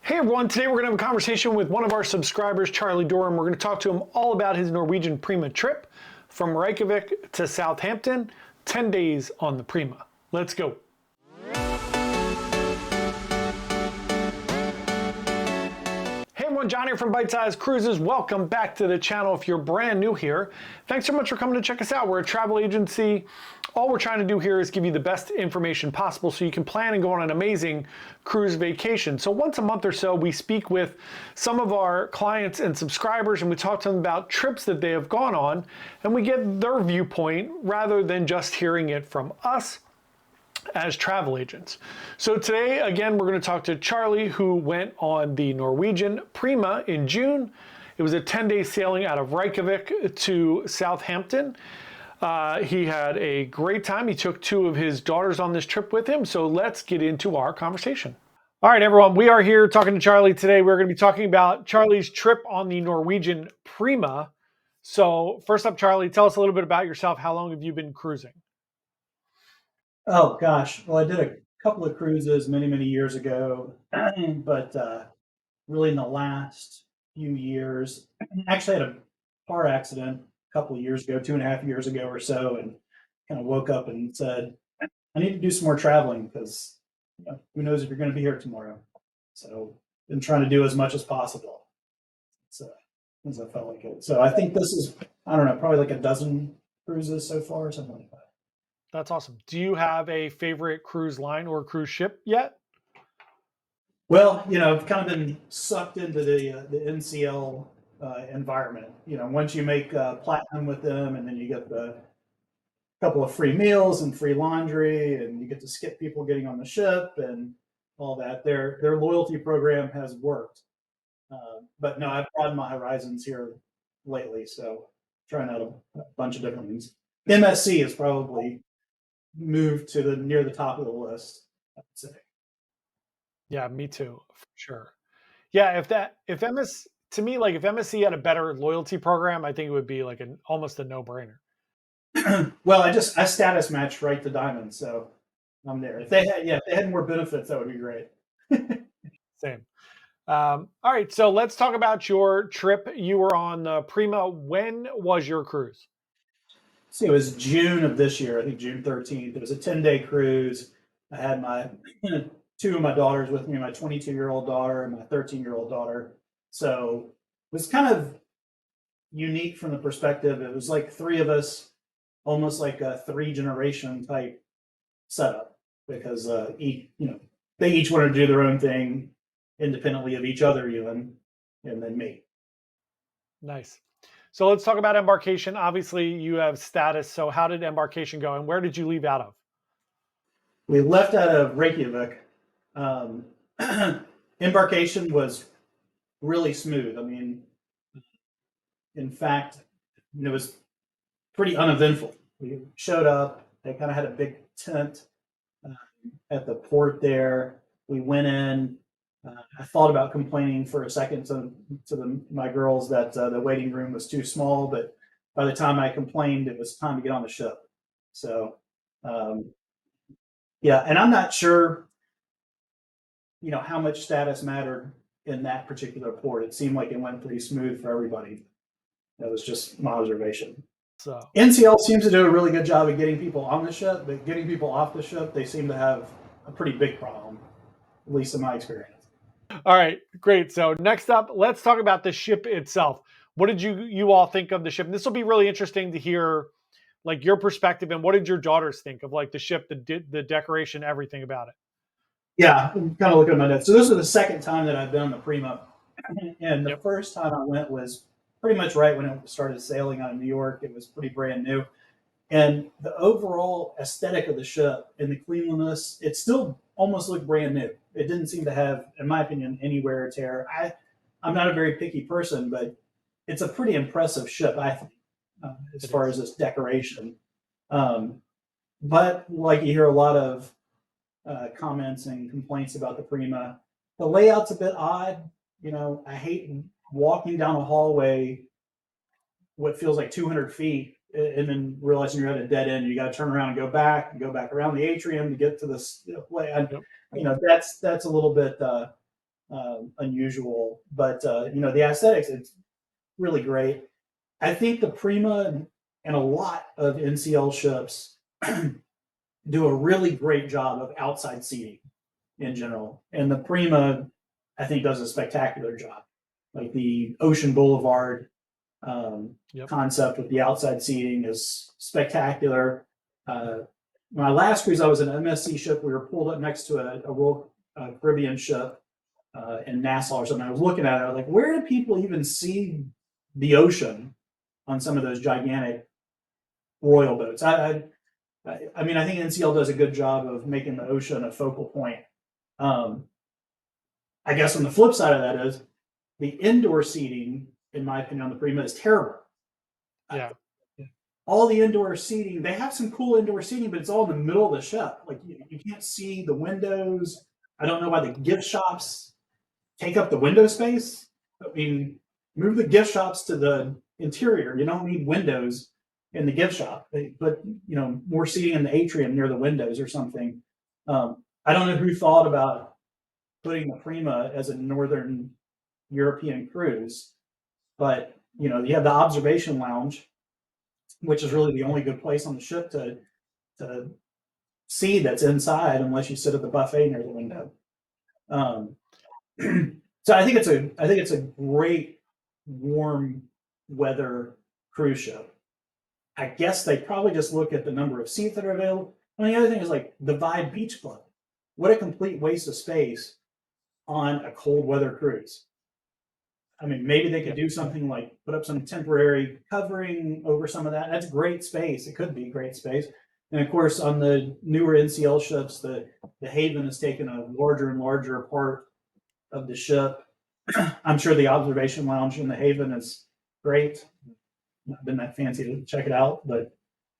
Hey everyone, today we're going to have a conversation with one of our subscribers, Charlie Durham. We're going to talk to him all about his Norwegian Prima trip from Reykjavik to Southampton, 10 days on the Prima. Let's go. Hey everyone, John here from Byte Size Cruises. Welcome back to the channel if you're brand new here. Thanks so much for coming to check us out. We're a travel agency. All we're trying to do here is give you the best information possible so you can plan and go on an amazing cruise vacation. So once a month or so, we speak with some of our clients and subscribers and we talk to them about trips that they have gone on and we get their viewpoint rather than just hearing it from us as travel agents. So today, again, we're going to talk to Charlie, who went on the Norwegian Prima in June. It was a 10-day sailing out of Reykjavik to Southampton. He had a great time. He took two of his daughters on this trip with him. So let's get into our conversation. All right, everyone, we are here talking to Charlie today. We're going to be talking about Charlie's trip on the Norwegian Prima. So first up, Charlie, tell us a little bit about yourself. How long have you been cruising? Oh gosh, well, I did a couple of cruises many years ago, but really in the last few years, actually had a car accident a couple of years ago, 2.5 years ago or so, and kind of woke up and said, I need to do some more traveling because who knows if you're going to be here tomorrow. So been trying to do as much as possible. So as I felt like it. So I think this is, I don't know, probably like a dozen cruises so far, something like that. That's awesome. Do you have a favorite cruise line or cruise ship yet? Well, I've kind of been sucked into the NCL environment. Once you make platinum with them, and then you get the couple of free meals and free laundry, and you get to skip people getting on the ship and all that. Their loyalty program has worked, but no, I've broadened my horizons here lately. So trying out a bunch of different things. MSC has probably moved to the near the top of the list, I would say. Yeah, me too, for sure. Yeah, to me, like if MSC had a better loyalty program, I think it would be like almost a no-brainer. Well, I status matched right to diamond, so I'm there. If they had more benefits, that would be great. Same. All right, so let's talk about your trip. You were on the Prima. When was your cruise? See, it was June of this year, I think June 13th. It was a 10-day cruise. I had my two of my daughters with me, my 22-year-old daughter and my 13-year-old daughter. So it was kind of unique from the perspective. It was like three of us, almost like a three-generation type setup, because they each wanted to do their own thing independently of each other, even, and then me. Nice. So let's talk about embarkation. Obviously, you have status. So how did embarkation go, and where did you leave out of? We left out of Reykjavik. Um, Embarkation was really smooth. I mean, in fact, it was pretty uneventful. We showed up. They kind of had a big tent at the port there. We went in. I thought about complaining for a second to my girls that the waiting room was too small, but by the time I complained, it was time to get on the ship. So, yeah, and I'm not sure, how much status mattered in that particular port. It seemed like it went pretty smooth for everybody. That was just my observation. So NCL seems to do a really good job of getting people on the ship, but getting people off the ship, they seem to have a pretty big problem, at least in my experience. all right, great. So next up, let's talk about the ship itself. What did you all think of the ship? And this will be really interesting to hear, like your perspective, and what did your daughters think of like the ship, the decoration, everything about it? Yeah, I'm kind of looking at my notes. So this is the second time that I've been on the Prima, and the Yep. first time I went was pretty much right when it started sailing out of New York. It was pretty brand new, and the overall aesthetic of the ship and the cleanliness, it still almost looked brand new. It didn't seem to have, in my opinion, any wear or tear. I'm not a very picky person, but it's a pretty impressive ship, I think, as It far is. as its decoration. Um, but like you hear a lot of comments and complaints about the Prima. The layout's a bit odd. I hate walking down a hallway, what feels like 200 feet, and then realizing you're at a dead end. You got to turn around and go back around the atrium to get to this way. Yep. That's a little bit unusual. But the aesthetics, it's really great. I think the Prima and a lot of NCL ships do a really great job of outside seating in general, and the Prima, I think, does a spectacular job. Like the Ocean Boulevard Yep. concept with the outside seating is spectacular. Uh, my last cruise, I was in an MSC ship. We were pulled up next to a Royal Caribbean ship in Nassau or something. I was looking at it. I was like, where do people even see the ocean on some of those gigantic royal boats? I mean, I think NCL does a good job of making the ocean a focal point. Um, I guess on the flip side of that is the indoor seating, in my opinion, on the Prima is terrible. Yeah. All the indoor seating, they have some cool indoor seating, but it's all in the middle of the ship. Like you can't see the windows. I don't know why the gift shops take up the window space. I mean, move the gift shops to the interior. You don't need windows in the gift shop. They put more seating in the atrium near the windows or something. I don't know who thought about putting the Prima as a northern European cruise, but you have the observation lounge, which is really the only good place on the ship to see that's inside, unless you sit at the buffet near the window. Um, so I think it's a great warm weather cruise ship. I guess they probably just look at the number of seats that are available. And the other thing is like the Vibe Beach Club. What a complete waste of space on a cold weather cruise. I mean, maybe they could do something like put up some temporary covering over some of that. That's great space. It could be great space. And of course, on the newer NCL ships, the haven has taken a larger and larger part of the ship. I'm sure the observation lounge in the haven is great. Not been that fancy to check it out, but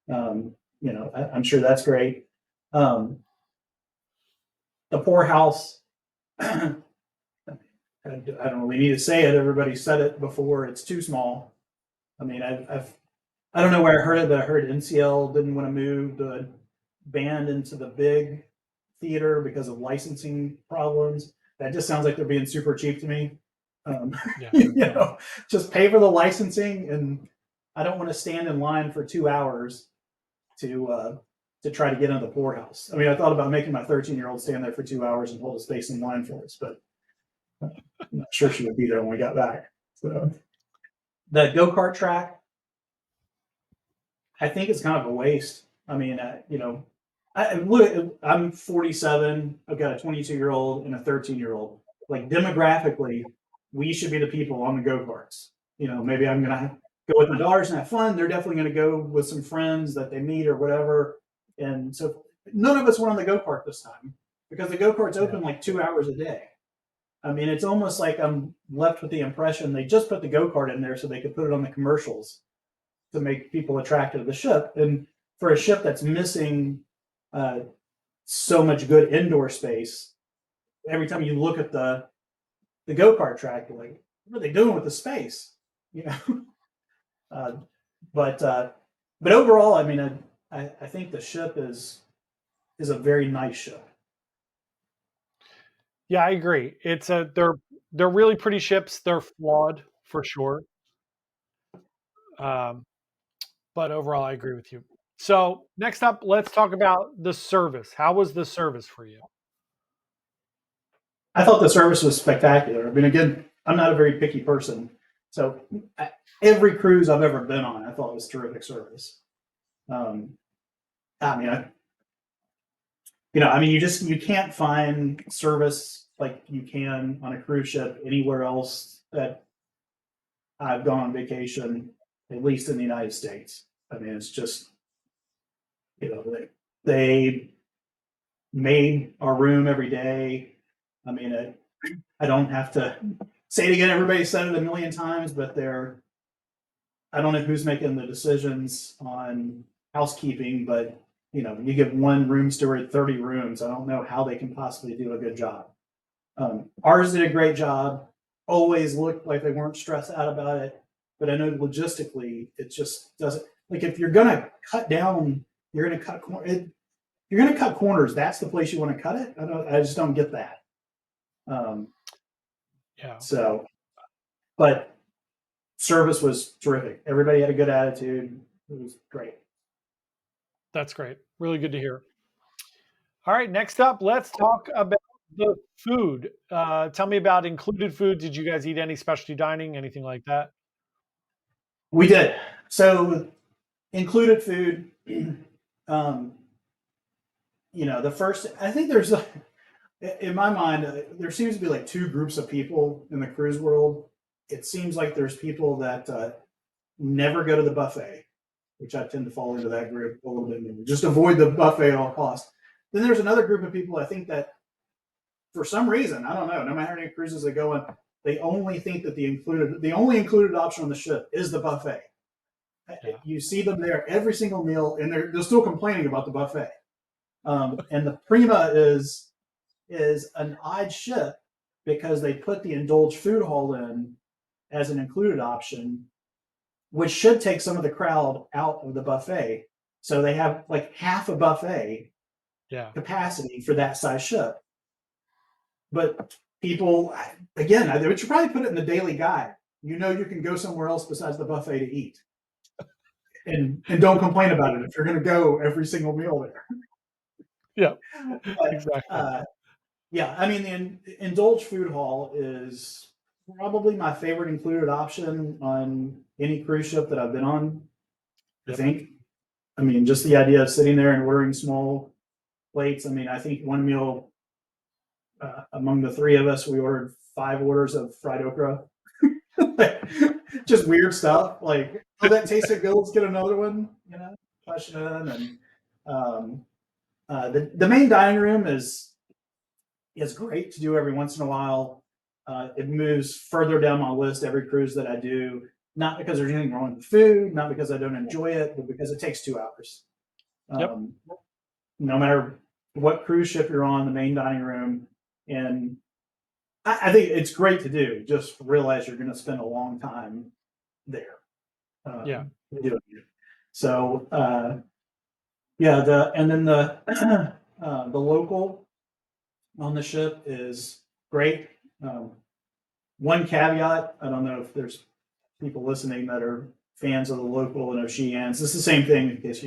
I'm sure that's great. Um, the poorhouse, I don't really need to say it. Everybody said it before. It's too small. I mean, I don't know where I heard it, but I heard NCL didn't want to move the band into the big theater because of licensing problems. That just sounds like they're being super cheap to me. Yeah. Just pay for the licensing, and I don't want to stand in line for 2 hours to try to get into the poorhouse. I mean, I thought about making my 13-year-old stand there for 2 hours and hold a space in line for us, but I'm not sure she would be there when we got back. So the go-kart track, I think it's kind of a waste. I mean, I'm 47. I've got a 22-year-old and a 13-year-old. Like demographically, we should be the people on the go-karts. Maybe I'm gonna go with my daughters and have fun. They're definitely gonna go with some friends that they meet or whatever. And so none of us went on the go-kart this time because the go-kart's open like 2 hours a day. I mean, it's almost like I'm left with the impression they just put the go-kart in there so they could put it on the commercials to make people attracted to the ship. And for a ship that's missing so much good indoor space, every time you look at the go-kart track, you're like, what are they doing with the space? uh, but overall, I mean, I think the ship is a very nice ship. Yeah, I agree. They're really pretty ships. They're flawed for sure. Um, but overall, I agree with you. So next up, let's talk about the service. How was the service for you? I thought the service was spectacular. I mean, again, I'm not a very picky person, so every cruise I've ever been on, I thought was terrific service. Um, I mean, you can't find service like you can on a cruise ship anywhere else that I've gone on vacation, at least in the United States. I mean, it's just they made our room every day. I mean, I don't have to say it again. Everybody said it a million times, but I don't know who's making the decisions on housekeeping, but you give one room steward 30 rooms. I don't know how they can possibly do a good job. Ours did a great job. Always looked like they weren't stressed out about it, but I know logistically it just doesn't. Like if you're gonna cut down, you're gonna cut. You're gonna cut corners. That's the place you want to cut it. I just don't get that. Yeah, So, but service was terrific. Everybody had a good attitude. It was great. that's great. Really good to hear. All right, next up, let's talk about the food. Tell me about included food. Did you guys eat any specialty dining, anything like that? We did. So included food. um, the first, I think there's in my mind, there seems to be like two groups of people in the cruise world. It seems like there's people that never go to the buffet, which I tend to fall into that group a little bit more. Just avoid the buffet at all costs. Then there's another group of people I think that for some reason, I don't know, no matter how many cruises they go on, they only think that the only included option on the ship is the buffet. Yeah, You see them there every single meal, and they're still complaining about the buffet. And the Prima is an odd ship because they put the indulged food hall in as an included option, which should take some of the crowd out of the buffet. So they have like half a buffet yeah, capacity for that size ship. But people, again, they should probably put it in the daily guide. You can go somewhere else besides the buffet to eat, and don't complain about it if you're going to go every single meal there. yeah, But exactly. yeah, I mean, the indulged food hall is probably my favorite included option on any cruise ship that I've been on. I Yep. think. I mean, just the idea of sitting there and ordering small plates. I mean, I think one meal among the three of us, we ordered 5 orders of fried okra. Just weird stuff like, oh, that tasted good. Let's get another one. Question in. And the main dining room is great to do every once in a while. It moves further down my list every cruise that I do, not because there's anything wrong with the food, not because I don't enjoy it, but because it takes 2 hours. Yep. Um, no matter what cruise ship you're on, the main dining room, and I think it's great to do. Just realize you're going to spend a long time there Yeah. doing it. So yeah, the local on the ship is great. One caveat: I don't know if there's people listening that are fans of the local and Oceans. It's the same thing in case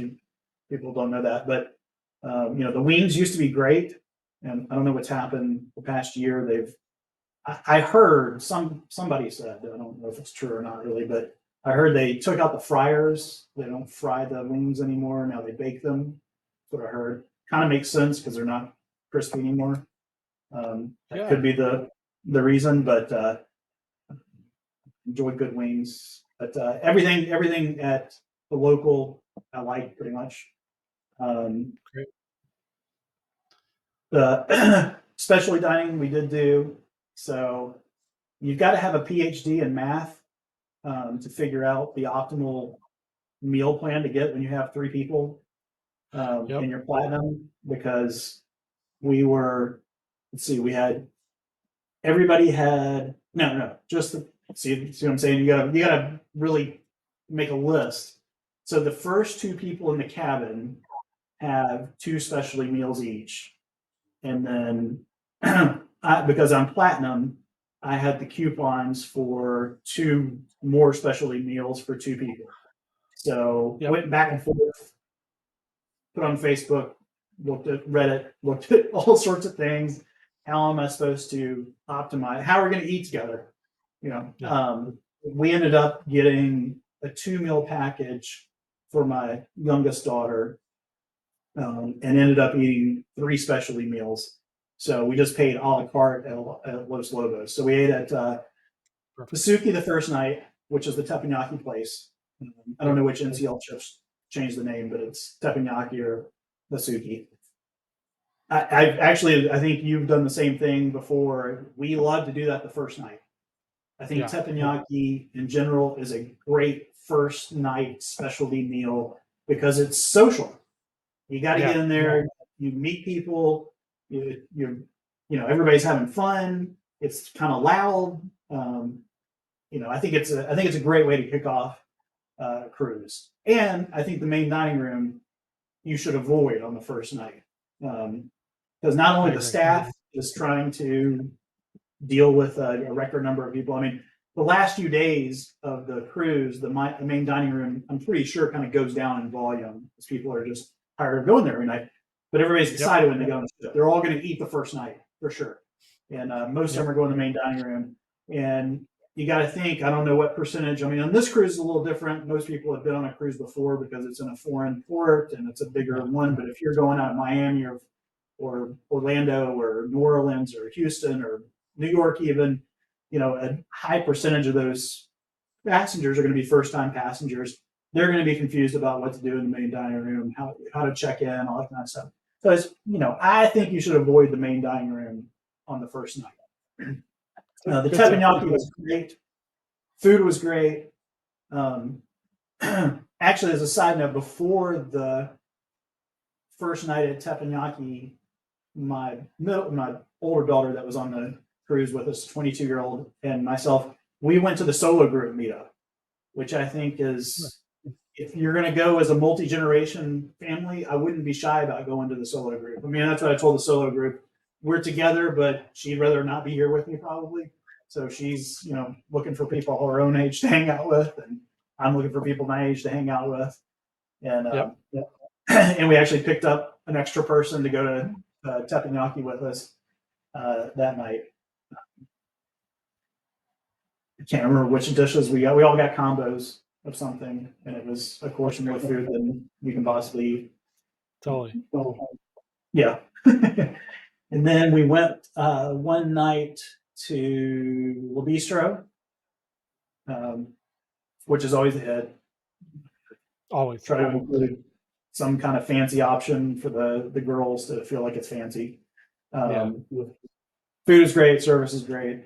people don't know that. But the wings used to be great, and I don't know what's happened the past year. I heard somebody said, I don't know if it's true or not really, but I heard they took out the fryers. They don't fry the wings anymore. Now they bake them. That's what I heard. Kind of makes sense because they're not crispy anymore. That Yeah. could be the reason, but enjoy good wings. But everything at the local I like pretty much. Um, Great. the specialty dining we did do. So you've got to have a PhD in math to figure out the optimal meal plan to get when you have 3 people in Yep. your platinum. Because we were, let's see, we had everybody had no just see what I'm saying. You gotta really make a list. So the first 2 people in the cabin have 2 specialty meals each, and then because I'm platinum, I had the coupons for 2 more specialty meals for 2 people. So Yep. went back and forth, put on Facebook, looked at Reddit, looked at all sorts of things. How am I supposed to optimize? How are we going to eat together? Yeah. We ended up getting a 2 meal package for my youngest daughter, and ended up eating 3 specialty meals. So we just paid a la carte at Los Lobos. So we ate at Perfect. Masuki the first night, which is the teppanyaki place. I don't Yep. know which NCL chips changed the name, but it's teppanyaki or Masuki. I think you've done the same thing before. We love to do that the first night. I think Yeah. Yep. teppanyaki in general is a great first night specialty meal because it's social. You got to get Yeah. in there. You meet people. Everybody's having fun. It's kind of loud. I think it's a great way to kick off a cruise. And I think the main dining room you should avoid on the first night, because not only I the agree. staff is trying to deal with a record number of people. I mean, the last few days of the cruise, the main dining room, I'm pretty sure kind of goes down in volume because people are just tired of going there every night. But everybody's excited when they go on the ship. They're all going to eat the first night for sure, and most of them are going to the main dining room. And you got to think, I don't know what percentage. I mean, on this cruise is a little different. Most people have been on a cruise before because it's in a foreign port and it's a bigger one. But if you're going out of Miami or Orlando or New Orleans or Houston or New York, even, a high percentage of those passengers are going to be first time passengers. They're going to be confused about what to do in the main dining room, how to check in, all that kind of stuff. So I think you should avoid the main dining room on the first night. The teppanyaki was great. Food was great. Actually, as a side note, before the first night at teppanyaki, my older daughter that was on the cruise with us, 22-year-old, and myself, we went to the solo group meetup, which I think is, if you're going to go as a multi-generation family, I wouldn't be shy about going to the solo group. I mean, that's what I told the solo group. We're together, but she'd rather not be here with me probably. So she's, looking for people her own age to hang out with, and I'm looking for people my age to hang out with. And and we actually picked up an extra person to go to teppanyaki with us that night. I can't remember which dishes we got. We all got combos of something, and it was, of course, more food than we can possibly eat. Totally. Yeah. And then we went one night to Le Bistro, which is always a hit. Always. Try to include some kind of fancy option for the girls to feel like it's fancy. Food is great. Service is great.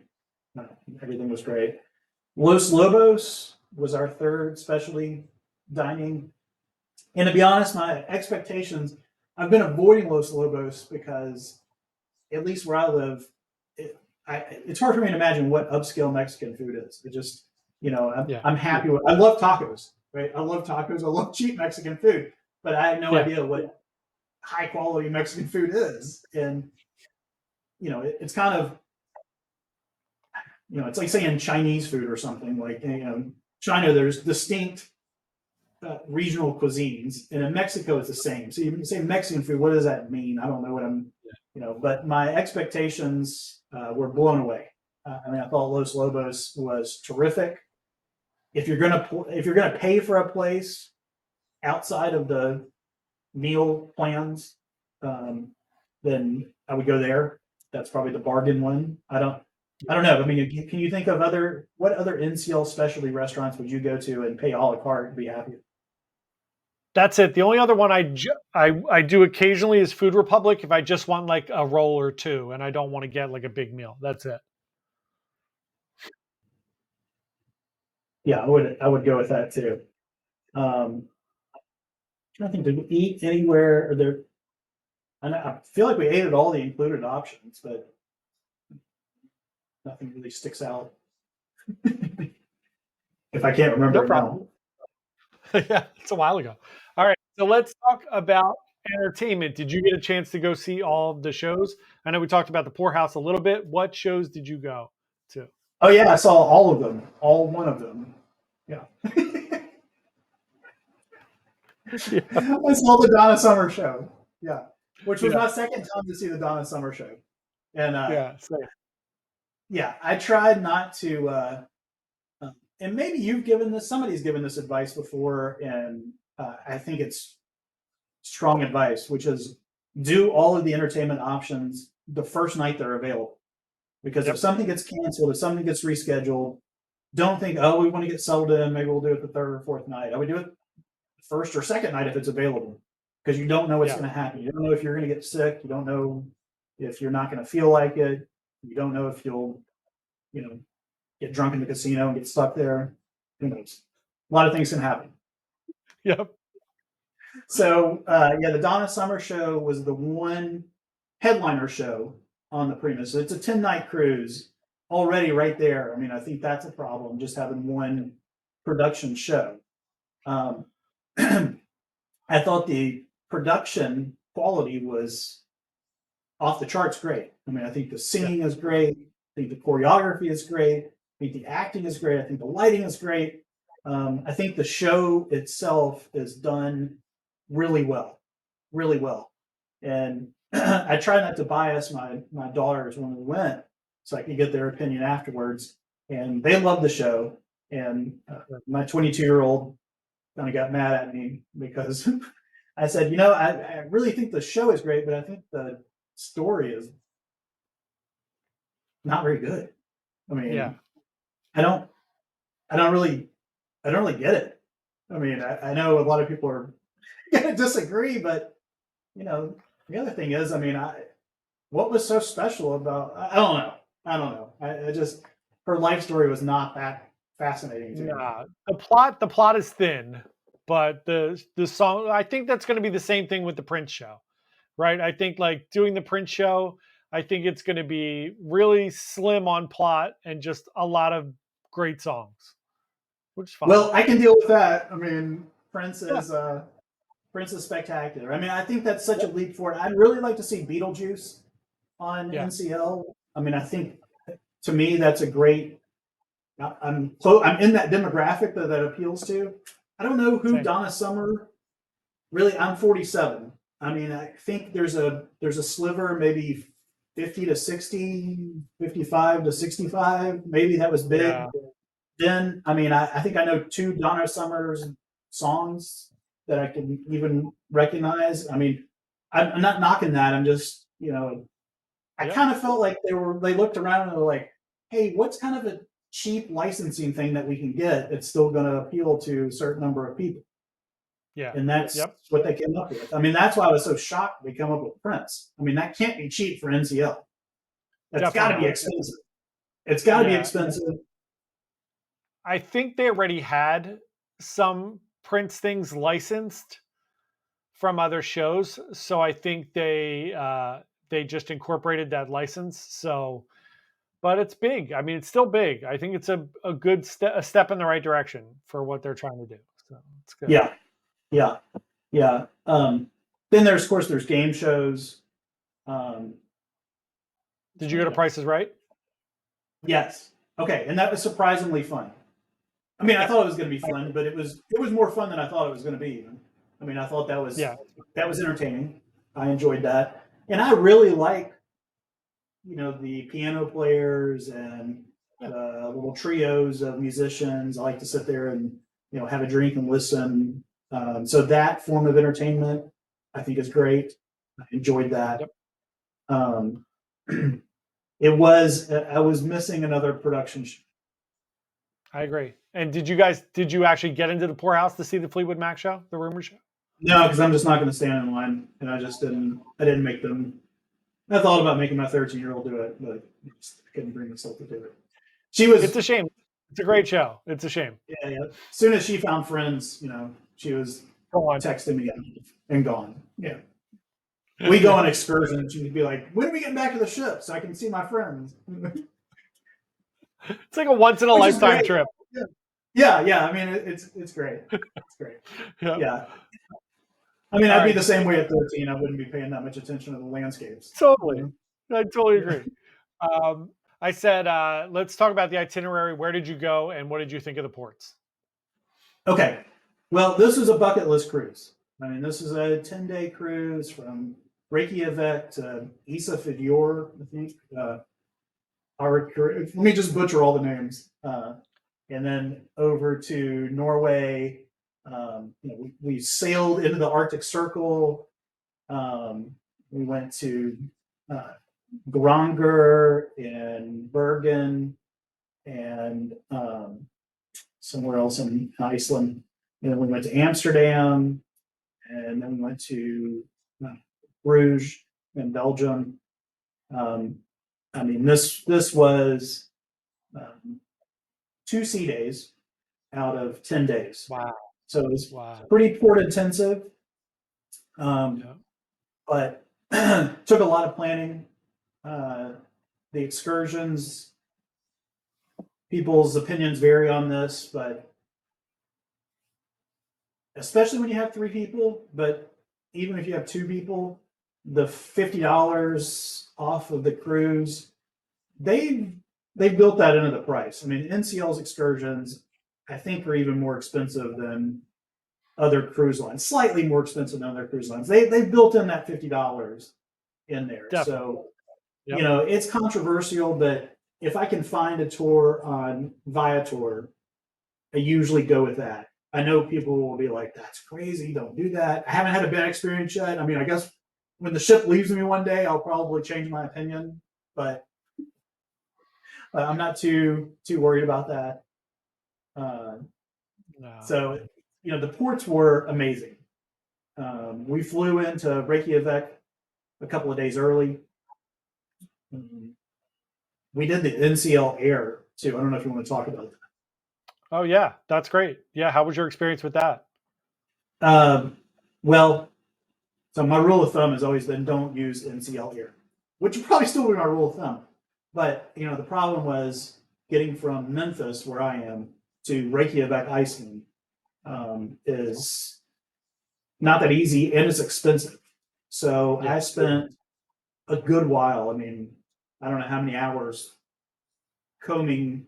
Everything was great. Los Lobos was our third specialty dining. And to be honest, my expectations, I've been avoiding Los Lobos because, at least where I live, it's hard for me to imagine what upscale Mexican food is. It just, I'm happy with, I love tacos, right? I love tacos. I love cheap Mexican food, but I have no idea what high quality Mexican food is. And, it's kind of, it's like saying Chinese food or something. Like, China, there's distinct regional cuisines, and in Mexico it's the same. So you say Mexican food, what does that mean? I don't know what I'm, but my expectations were blown away. I mean, I thought Los Lobos was terrific. If you're gonna pay for a place outside of the meal plans, then I would go there. That's probably the bargain one. I don't know. I mean, can you think of what other NCL specialty restaurants would you go to and pay a la carte and be happy? That's it. The only other one I do occasionally is Food Republic if I just want like a roll or two and I don't want to get like a big meal. That's it. Yeah, I would go with that too. I think, did we eat anywhere? Or there? I feel like we ate at all the included options, but nothing really sticks out. If I can't remember No problem. Yeah, it's a while ago. All right, so let's talk about entertainment. Did you get a chance to go see all of the shows? I know we talked about the Poorhouse a little bit. What shows did you go to? Oh yeah, I saw all of them, all one of them. Yeah. I saw the Donna Summer show. Yeah, which was my second time to see the Donna Summer show, and I tried not to. And maybe somebody's given this advice before, and I think it's strong advice, which is do all of the entertainment options the first night they're available. Because if something gets canceled, if something gets rescheduled, don't think, oh, we want to get settled in, maybe we'll do it the third or fourth night. I would do it first or second night if it's available, because you don't know what's going to happen. You don't know if you're going to get sick. You don't know if you're not going to feel like it. You don't know if you'll, get drunk in the casino and get stuck there. Who knows? A lot of things can happen. Yep. So the Donna Summer show was the one headliner show on the Prima. So it's a 10-night cruise already right there. I mean, I think that's a problem, just having one production show. I thought the production quality was off the charts great. I mean, I think the singing is great. think the choreography is great. I think the acting is great. I think the lighting is great. I think the show itself is done really well, really well. And I try not to bias my daughters when we went, so I could get their opinion afterwards. And they love the show. And my 22-year-old kind of got mad at me because I said, I really think the show is great, but I think the story is not very good. I mean, Yeah. I don't, I don't really get it. I mean, I know a lot of people are going to disagree, but the other thing is, I mean, what was so special about? I don't know. I don't know. I just her life story was not that fascinating to me. Nah, the plot is thin, but the song, I think that's going to be the same thing with the Prince show, right? I think like doing the Prince show, I think it's going to be really slim on plot and just a lot of great songs, which is fine. Well, I can deal with that. I mean, Yeah, Prince is spectacular. I mean, I think that's such a leap forward. I'd really like to see Beetlejuice on yeah, NCL. I mean, I think to me that's a great. I'm in that demographic that appeals to. I don't know who same. Donna Summer. Really, I'm 47. I mean, I think there's a sliver, maybe 50 to 60, 55 to 65. Maybe that was big. Yeah, Then, I mean, I think I know two Donna Summers songs that I can even recognize. I mean, I'm not knocking that. I'm just, I yep, kind of felt like they looked around and they were like, hey, what's kind of a cheap licensing thing that we can get that's still going to appeal to a certain number of people? yeah, And that's yep, what they came up with. I mean, that's why I was so shocked they come up with Prince. I mean, that can't be cheap for NCL. That's got definitely to be not. expensive. It's got to be Yeah, expensive. I think they already had some Prince things licensed from other shows, so I think they just incorporated that license. So, but it's big. I mean, it's still big. I think it's a good a step in the right direction for what they're trying to do. So it's good. Yeah, yeah, yeah. Then there's, of course, there's game shows. Um, Did you go to Prices Right? yes. Okay, and that was surprisingly fun. I mean, I Yeah, thought it was going to be fun, but it was more fun than I thought it was going to be. Even. I mean, I thought yeah, that was entertaining. I enjoyed that, and I really like the piano players and yeah, the little trios of musicians. I like to sit there and have a drink and listen. So that form of entertainment, I think, is great. I enjoyed that. yep. Um, I was missing another production. I agree. And did you actually get into the poorhouse to see the Fleetwood Mac show, the rumor show? No, because I'm just not going to stand in line, and I just didn't. I didn't make them. I thought about making my 13-year-old do it, but I just couldn't bring myself to do it. She It's was a shame. It's a great show. It's a shame. Yeah, yeah. As soon as she found friends, she was Go on. texting me and gone. Yeah. We go on excursion and she'd be like, when are we getting back to the ship so I can see my friends? It's like a once in a Which is lifetime great. trip. Yeah. Yeah, yeah. I mean, it's great. It's great. Yeah. Yeah. I mean, All I'd be right. the same way at 13. I wouldn't be paying that much attention to the landscapes. Totally. I totally Yeah. agree. I said, let's talk about the itinerary. Where did you go and what did you think of the ports? Okay. Well, this is a bucket list cruise. I mean, this is a 10-day cruise from Reykjavik to Isafjord, I think. Let me just butcher all the names. And then over to Norway. We sailed into the Arctic Circle. We went to Granger and Bergen and somewhere else in Iceland. And then we went to Amsterdam, and then we went to uh, Bruges in Belgium. Um, I mean, this was 2 sea days out of 10 days, Wow. so it was Wow. pretty port intensive, Yeah. but took a lot of planning. The excursions, people's opinions vary on this, but especially when you have 3 people, but even if you have 2 people, the $50 off of the cruise, they they built that into the price. I mean, NCL's excursions, I think, are even more expensive than other cruise lines, slightly more expensive than other cruise lines. They built in that $50 in there. Definitely. So, Yep. you know, it's controversial, but if I can find a tour on Viator, I usually go with that. I know people will be like, that's crazy, don't do that. I haven't had a bad experience yet. I mean, I guess when the ship leaves me one day, I'll probably change my opinion, but I'm not too worried about that. No. So, you know, the ports were amazing. We flew into Reykjavik a couple of days early. We did the NCL Air too. I don't know if you want to talk about Oh yeah, that's great. Yeah, how was your experience with that? that. Well, so my rule of thumb has always been don't use NCL Air, which would probably still be my rule of thumb. But you know, the problem was getting from Memphis, where I am, to Reykjavik, Iceland, is not that easy and it's expensive. So Yeah. I spent a good while. I mean, I don't know how many hours combing,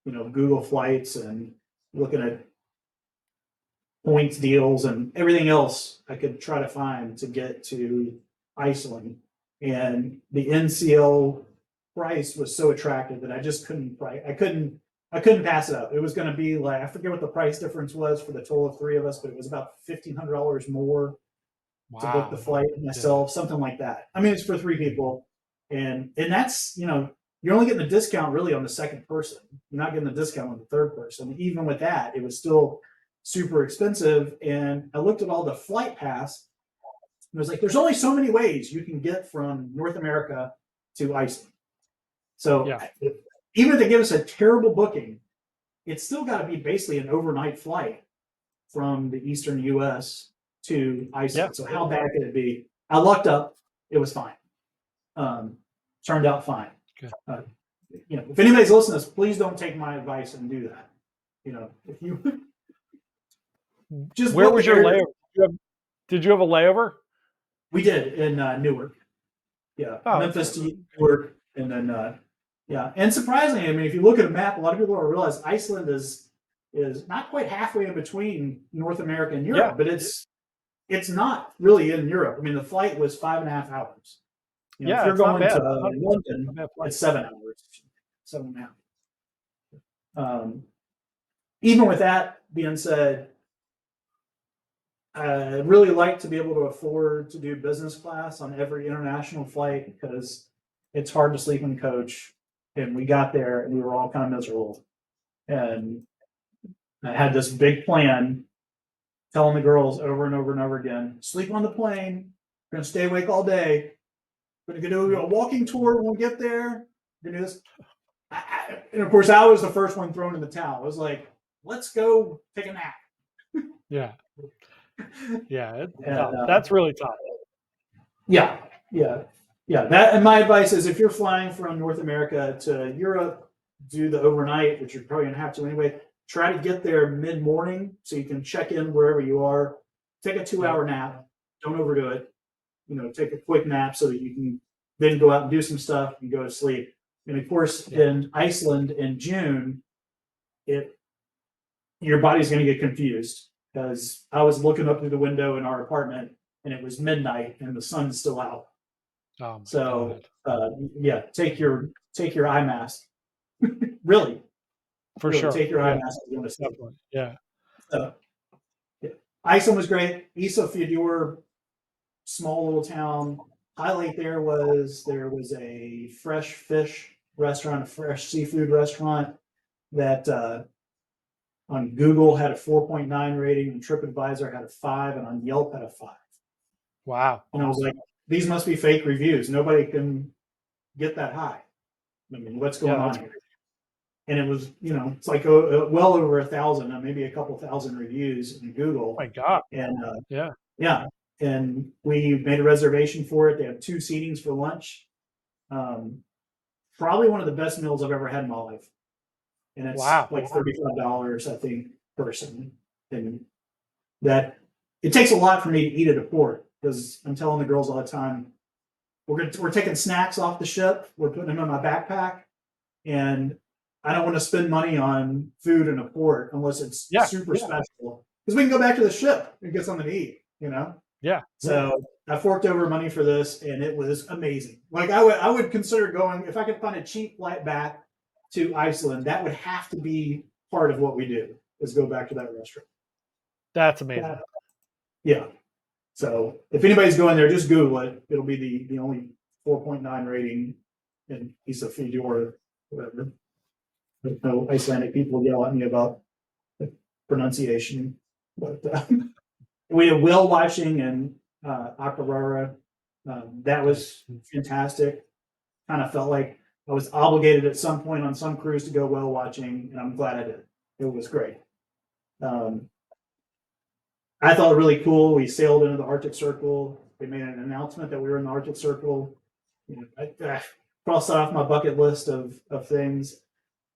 you know, Google Flights and looking at points deals and everything else I could try to find to get to Iceland. And the NCL price was so attractive that I just couldn't. I couldn't pass it up. It was going to be like, I forget what the price difference was for the total of three of us, but it was about $1,500 more to book the Wow. flight myself, something like that. I mean, it's for three people, and that's, you know, you're only getting the discount really on the second person. You're not getting the discount on the third person. Even with that, it was still super expensive. And I looked at all the flight pass. And it was like, there's only so many ways you can get from North America to Iceland. So Yeah. even if they give us a terrible booking, it's still got to be basically an overnight flight from the eastern U.S. to Iceland. Yeah. So how bad could it be? I lucked up. It was fine. Turned out fine. Good. You know, if anybody's listening to this, please don't take my advice and do that. You know, if you just Where book was the your air. layover? Did you have a layover? We did in Newark. Yeah, Oh, Memphis to Newark, and then yeah. And surprisingly, I mean, if you look at a map, a lot of people don't realize Iceland is not quite halfway in between North America and Europe, Yeah. but it's not really in Europe. I mean, the flight was 5.5 hours. You know, if Yeah, you're it's not going bad. to Not London, bad flight. it's 7 hours, 7.5. Even with that being said, I really like to be able to afford to do business class on every international flight because it's hard to sleep in coach. And we got there and we were all kind of miserable. And I had this big plan, telling the girls over and over and over again, sleep on the plane. We're going to stay awake all day. We're going to do a walking tour when we get there. We're going to do this. And of course, I was the first one thrown in the towel. I was like, let's go take a nap. Yeah. Yeah. And, that's really tough. yeah. That, and my advice is if you're flying from North America to Europe, do the overnight, which you're probably going to have to anyway. Try to get there mid-morning so you can check in wherever you are. Take a 2-hour nap. Don't overdo it. You know, take a quick nap so that you can then go out and do some stuff and go to sleep. And of course, in Iceland in June, your body's going to get confused because I was looking up through the window in our apartment and it was midnight and the sun's still out. Oh my So God. yeah, take your eye mask. Really, For really sure. take your eye Yeah. mask if you want to sleep. Definitely. Yeah. So, yeah. Iceland was great. Isafjordur, small little town. Highlight there was a fresh fish restaurant, a fresh seafood restaurant that on Google had a 4.9 rating, and TripAdvisor had a 5, and on Yelp had a 5. Wow. And I was like, these must be fake reviews. Nobody can get that high. I mean, what's going on here? And it was, you know, it's like well over 1,000, maybe a couple thousand reviews in Google. Oh my God. And yeah. And we made a reservation for it. They have 2 seatings for lunch. Probably one of the best meals I've ever had in my life. And it's like $35, I think, person. And that it takes a lot for me to eat at a port because I'm telling the girls all the time, we're taking snacks off the ship. We're putting them in my backpack, and I don't want to spend money on food in a port unless it's super special. Because we can go back to the ship and get something to eat, you know? Yeah. So I forked over money for this, and it was amazing. Like I would consider going if I could find a cheap flight back to Iceland. That would have to be part of what we do is go back to that restaurant. That's amazing. Yeah. So if anybody's going there, just Google it. It'll be the only 4.9 rating in Isafjord or whatever. No Icelandic people yell at me about the pronunciation, but we have whale watching in Akureyri. That was fantastic. Kind of felt like I was obligated at some point on some cruise to go whale watching, and I'm glad I did. It was great. I thought really cool. We sailed into the Arctic Circle. We made an announcement that we were in the Arctic Circle. You know, I crossed that off my bucket list of things.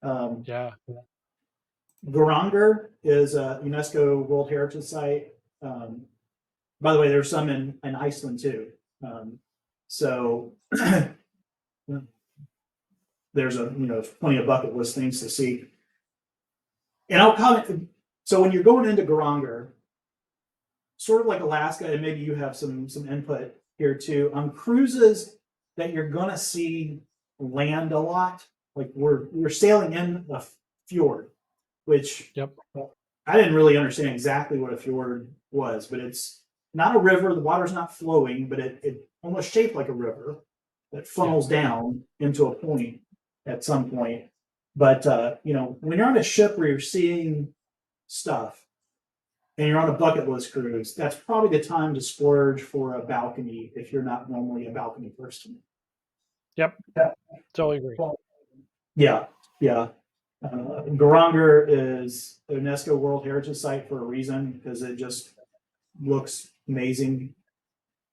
Geiranger is a UNESCO World Heritage Site. By the way, there's some in Iceland too. So there's plenty of bucket list things to see. And I'll comment. So when you're going into Geiranger, sort of like Alaska, and maybe you have some input here too, on cruises that you're gonna see land a lot. Like we're sailing in a fjord, which I didn't really understand exactly what a fjord was, but it's not a river. The water's not flowing, but it almost shaped like a river that funnels down into a point at some point. But when you're on a ship where you're seeing stuff and you're on a bucket list cruise, that's probably the time to splurge for a balcony if you're not normally a balcony person. Yep. Totally agree. Yeah. Geiranger is a UNESCO World Heritage Site for a reason, because it just looks amazing.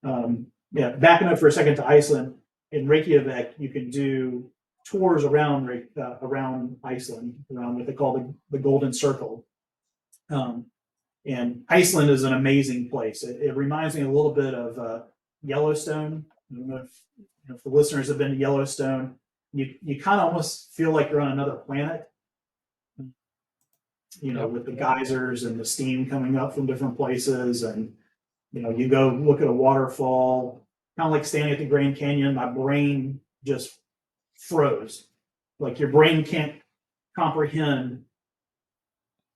Backing up for a second to Iceland, in Reykjavik, you can do tours around Iceland, around what they call the Golden Circle. And Iceland is an amazing place. It reminds me a little bit of Yellowstone. I don't know if the listeners have been to Yellowstone. You kind of almost feel like you're on another planet, with the geysers and the steam coming up from different places. And, you go look at a waterfall, kind of like standing at the Grand Canyon. My brain just froze. Like your brain can't comprehend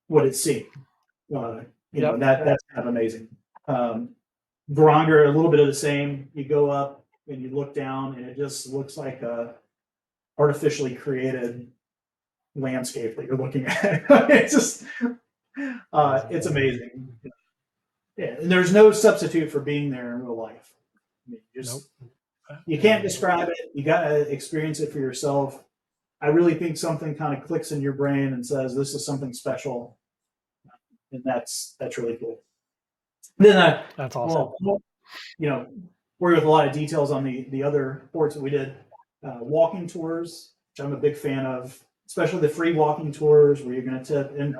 what it's seeing. That's kind of amazing. Geiranger, a little bit of the same. You go up and you look down, and it just looks like a artificially created landscape that you're looking at. It's just, it's amazing. Yeah, and there's no substitute for being there in real life. I mean, you can't describe it. You got to experience it for yourself. I really think something kind of clicks in your brain and says, this is something special. And that's really cool. Then that's awesome. Worry with a lot of details on the other ports that we did. Walking tours, which I'm a big fan of, especially the free walking tours where you're going to tip. And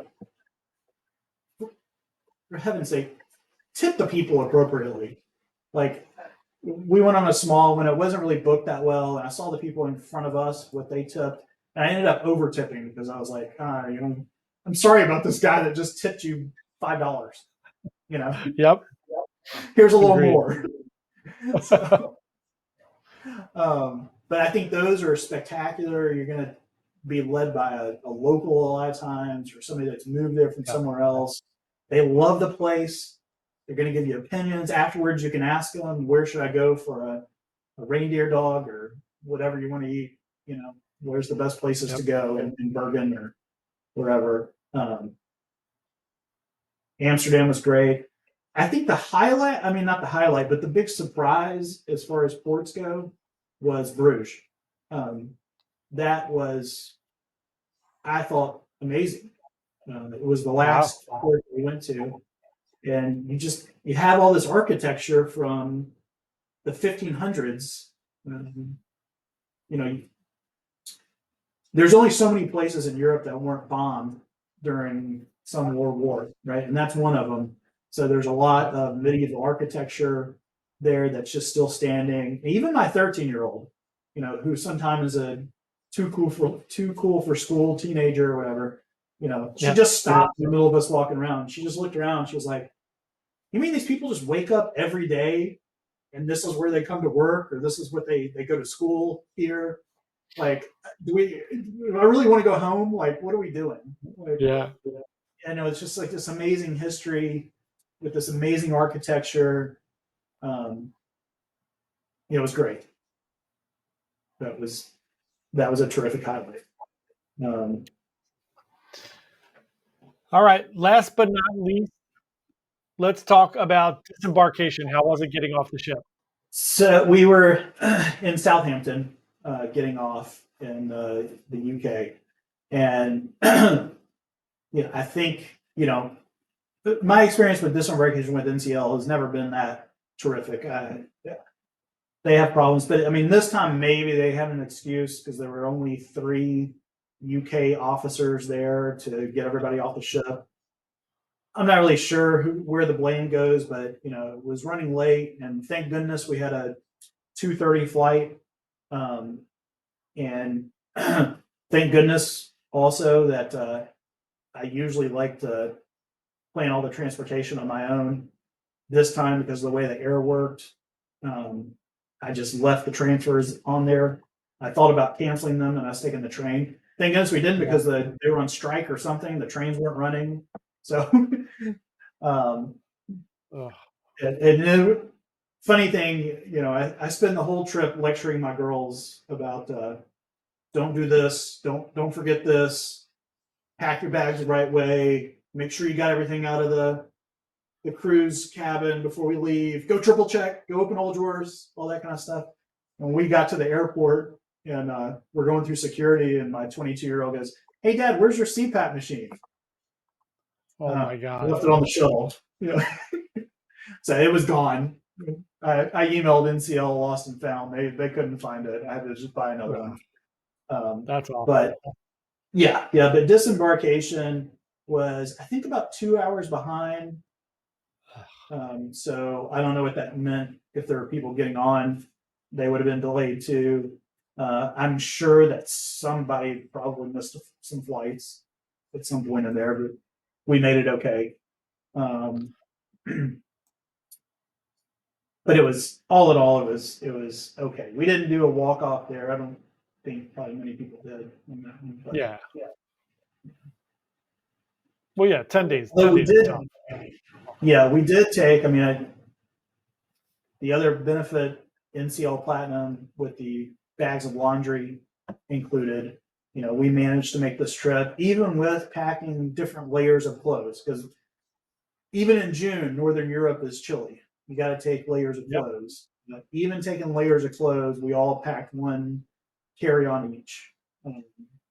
for heaven's sake, tip the people appropriately. Like, we went on a small when it wasn't really booked that well, and I saw the people in front of us what they tipped, and I ended up over tipping because I was like, I'm sorry about this guy that just tipped you $5. Yep. Here's a little more. So, but I think those are spectacular. You're going to be led by a local a lot of times, or somebody that's moved there from somewhere else. They love the place. They're going to give you opinions. Afterwards, you can ask them, where should I go for a reindeer dog or whatever you want to eat? Where's the best places to go in Bergen or wherever. Amsterdam was great. I think not the highlight, but the big surprise as far as ports go was Bruges. That was, I thought, amazing. It was the last port we went to. And you have all this architecture from the 1500s. There's only so many places in Europe that weren't bombed during some world war, right? And that's one of them. So there's a lot of medieval architecture there that's just still standing. Even my 13-year-old, who sometimes is a too cool for school, teenager or whatever. She Yeah. just stopped in the middle of us walking around. She just looked around. She was like, "You mean these people just wake up every day, and this is where they come to work, or this is what they go to school here? Like, do I really want to go home? Like, what are we doing?" Like, Yeah. I know it's just like this amazing history with this amazing architecture. Um, it was great. That was a terrific highlight. Um, All right. Last but not least, let's talk about disembarkation. How was it getting off the ship? so we were in Southampton, getting off in the UK, and I think my experience with disembarkation with NCL has never been that terrific. They have problems, but I mean, this time maybe they had an excuse because there were only 3 UK officers there to get everybody off the ship. I'm not really sure where the blame goes, but it was running late, and thank goodness we had a 2:30 flight, and thank goodness also that I usually like to plan all the transportation on my own. This time, because of the way the air worked, um, I just left the transfers on there. I thought about canceling them, and I was taking the train. Thank goodness we didn't, Yeah. because they were on strike or something. The trains weren't running, so. um, Ugh. and funny thing, I spend the whole trip lecturing my girls about don't do this, don't forget this, pack your bags the right way, make sure you got everything out of the cruise cabin before we leave, go triple check, go open all drawers, all that kind of stuff. When we got to the airport, and we're going through security, and my 22-year-old goes, "Hey Dad, where's your CPAP machine?" Oh my I God. left it on the shuttle. So it was gone. I emailed NCL lost and found. They couldn't find it. I had to just buy another one. That's awesome. But yeah. But disembarkation was, I think, about 2 hours behind. So I don't know what that meant. If there were people getting on, they would have been delayed too. I'm sure that somebody probably missed some flights at some point in there, but we made it okay. But it was, all in all, it was okay. We didn't do a walk off there. I don't think probably many people did on that one. But Yeah. Well, yeah, 10 days. But 10 we days is did, tough. we did take. I mean, the other benefit, NCL Platinum, with the bags of laundry included, we managed to make this trip even with packing different layers of clothes, because even in June, Northern Europe is chilly. You got to take layers of Yep. clothes. Even taking layers of clothes, we all packed one carry on each, and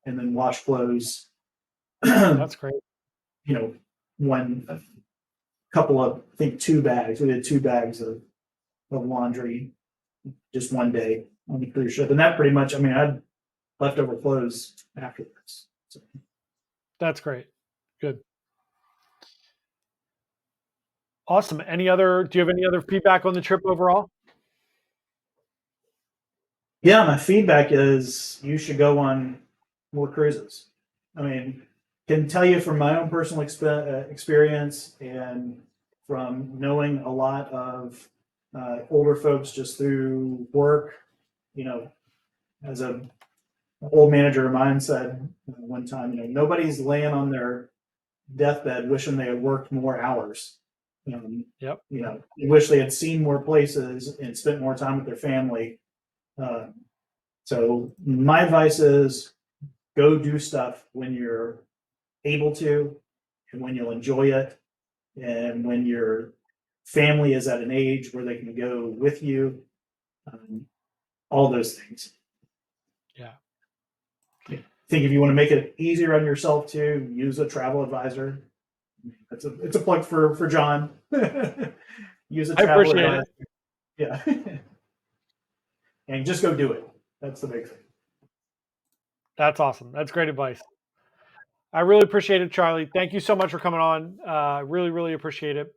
then wash clothes. That's great. One, a couple of, I think 2 bags. We did 2 bags of laundry just one day on the cruise ship, and that pretty much. I mean, I had leftover clothes afterwards. So. That's great. Good. Awesome. Do you have any other feedback on the trip overall? Yeah, my feedback is you should go on more cruises. I mean, can tell you from my own personal experience, and from knowing a lot of older folks just through work. As an old manager of mine said one time, nobody's laying on their deathbed wishing they had worked more hours. Yep. They wish they had seen more places and spent more time with their family. So my advice is go do stuff when you're able to, and when you'll enjoy it, and when your family is at an age where they can go with you. All those things. Yeah. I think if you want to make it easier on yourself too, use a travel advisor. It's a plug for John. Use a I travel appreciate advisor. it. Yeah. And just go do it. That's the big thing. That's awesome. That's great advice. I really appreciate it, Charlie. Thank you so much for coming on. Really, really appreciate it.